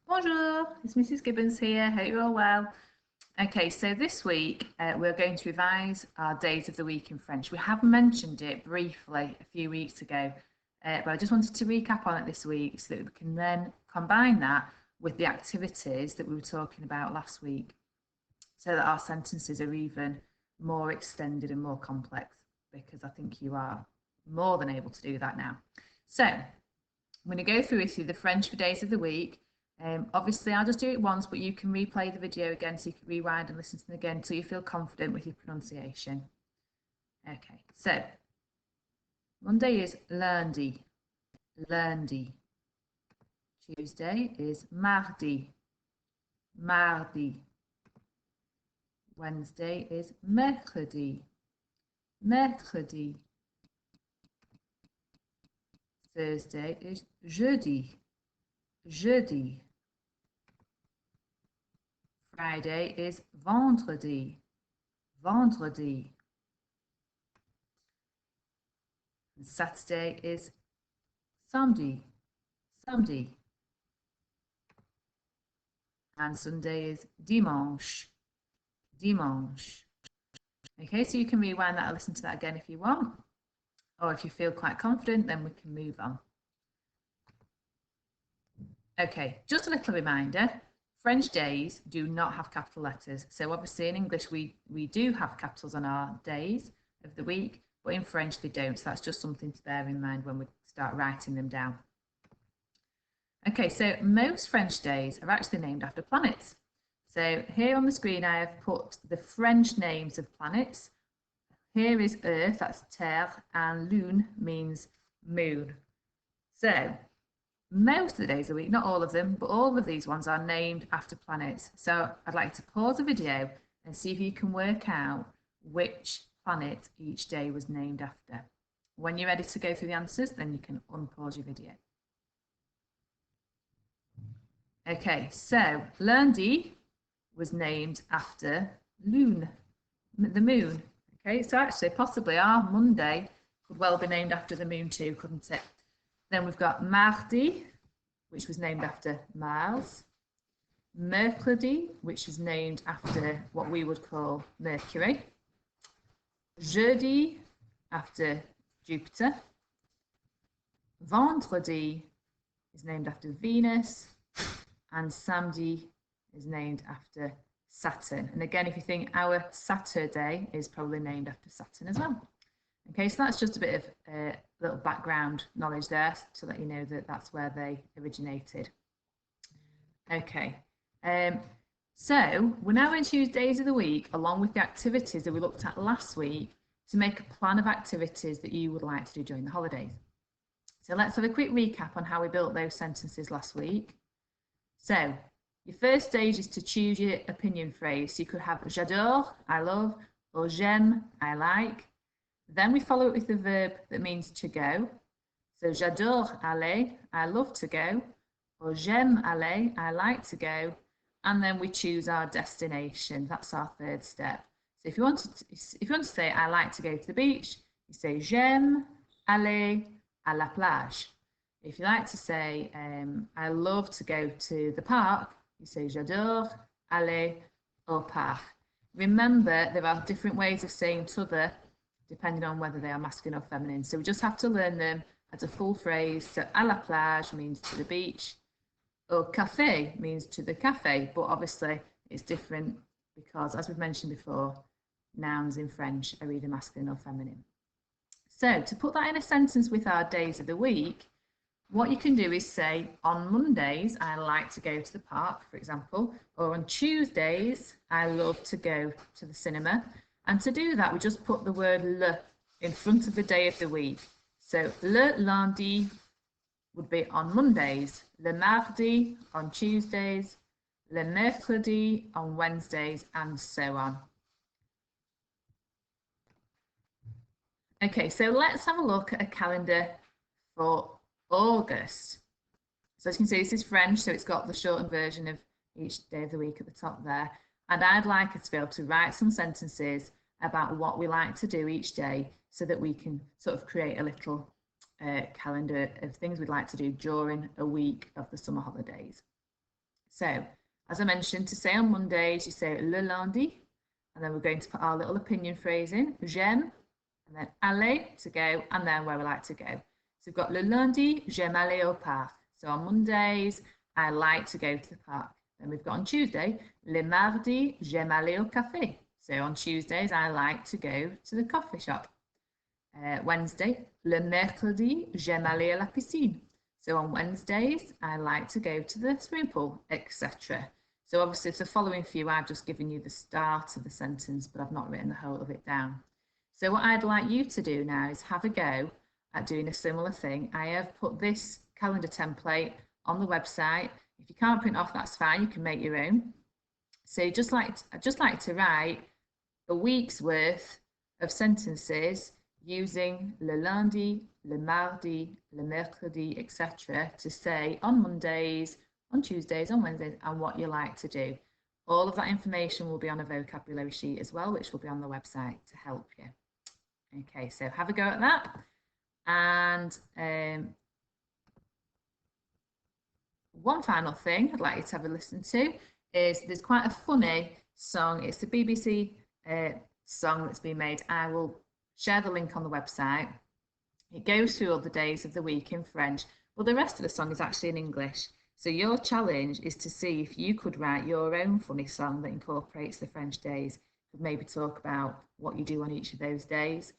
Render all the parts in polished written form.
Bonjour, it's Mrs. Gibbons here. Hope you're all well. Okay, so this week we're going to revise our days of the week in French. We have mentioned it briefly a few weeks ago, but I just wanted to recap on it this week so that we can then combine that with the activities that we were talking about last week so that our sentences are even more extended and more complex, because I think you are more than able to do that now. So I'm going to go through with you the French for days of the week. Obviously, I'll just do it once, but you can replay the video again, so you can rewind and listen to them again until you feel confident with your pronunciation. Okay, so Monday is lundi, lundi. Tuesday is mardi, mardi. Wednesday is mercredi, mercredi. Thursday is jeudi, jeudi. Friday is vendredi, vendredi. And Saturday is samedi, samedi. And Sunday is dimanche, dimanche. Okay, so you can rewind that or listen to that again if you want, or if you feel quite confident, then we can move on. Okay, just a little reminder, French days do not have capital letters. So obviously in English, we do have capitals on our days of the week, but in French they don't. So that's just something to bear in mind when we start writing them down. Okay, so most French days are actually named after planets. So here on the screen, I have put the French names of planets. Here is Earth, that's Terre, and Lune means moon. So most of the days of the week, not all of them, but all of these ones are named after planets. So I'd like to pause the video and see if you can work out which planet each day was named after. When you're ready to go through the answers, then you can unpause your video. Okay, so lundi was named after Lune, the moon. Okay, so actually possibly our Monday could well be named after the moon too, couldn't it? Then we've got mardi, which was named after Mars. Mercredi, which is named after what we would call Mercury. Jeudi, after Jupiter. Vendredi is named after Venus. And samedi is named after Saturn. And again, if you think our Saturday is probably named after Saturn as well. Okay, so that's just a bit of little background knowledge there to let you know that that's where they originated. Okay, so we're now going to use days of the week along with the activities that we looked at last week to make a plan of activities that you would like to do during the holidays. So let's have a quick recap on how we built those sentences last week. So your first stage is to choose your opinion phrase. So you could have j'adore, I love, or j'aime, I like. Then we follow it with the verb that means to go. So j'adore aller, I love to go, or j'aime aller, I like to go. And then we choose our destination. That's our third step. So if you want to say I like to go to the beach, you say j'aime aller à la plage. If you like to say I love to go to the park, you say j'adore aller au parc. Remember, there are different ways of saying t'other depending on whether they are masculine or feminine. So we just have to learn them as a full phrase. So à la plage means to the beach. Au café means to the cafe, but obviously it's different because, as we've mentioned before, nouns in French are either masculine or feminine. So to put that in a sentence with our days of the week, what you can do is say, on Mondays, I like to go to the park, for example, or on Tuesdays, I love to go to the cinema. And to do that, we just put the word le in front of the day of the week. So le lundi would be on Mondays, le mardi on Tuesdays, le mercredi on Wednesdays, and so on. Okay, so let's have a look at a calendar for August. So as you can see, this is French, so it's got the shortened version of each day of the week at the top there. And I'd like us to be able to write some sentences about what we like to do each day so that we can sort of create a little calendar of things we'd like to do during a week of the summer holidays. So, as I mentioned, to say on Mondays, you say le lundi, and then we're going to put our little opinion phrase in, j'aime, and then aller, to go, and then where we like to go. So we've got le lundi, j'aime aller au parc. So on Mondays, I like to go to the park. Then we've got on Tuesday, le mardi, j'aime aller au café. So on Tuesdays, I like to go to the coffee shop. Wednesday, le mercredi, j'aime aller à la piscine. So on Wednesdays, I like to go to the swimming pool, etc. So obviously, for the following few, I've just given you the start of the sentence, but I've not written the whole of it down. So what I'd like you to do now is have a go at doing a similar thing. I have put this calendar template on the website. If you can't print off, that's fine. You can make your own. So I'd just like to write a week's worth of sentences using le lundi, le mardi, le mercredi, etc. to say on Mondays, on Tuesdays, on Wednesdays, and what you like to do. All of that information will be on a vocabulary sheet as well, which will be on the website to help you. Okay, so have a go at that. And one final thing I'd like you to have a listen to is there's quite a funny song. It's a BBC song that's been made. I will share the link on the website. It goes through all the days of the week in French, but the rest of the song is actually in English. So your challenge is to see if you could write your own funny song that incorporates the French days. Could maybe talk about what you do on each of those days.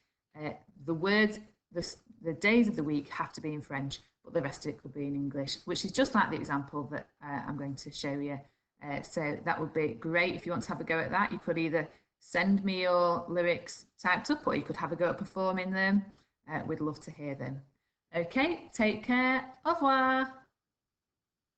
The words, the days of the week have to be in French, but the rest of it could be in English, which is just like the example that I'm going to show you. So that would be great. If you want to have a go at that, you could either send me your lyrics typed up, or you could have a go at performing them. We'd love to hear them. Okay, take care. Au revoir.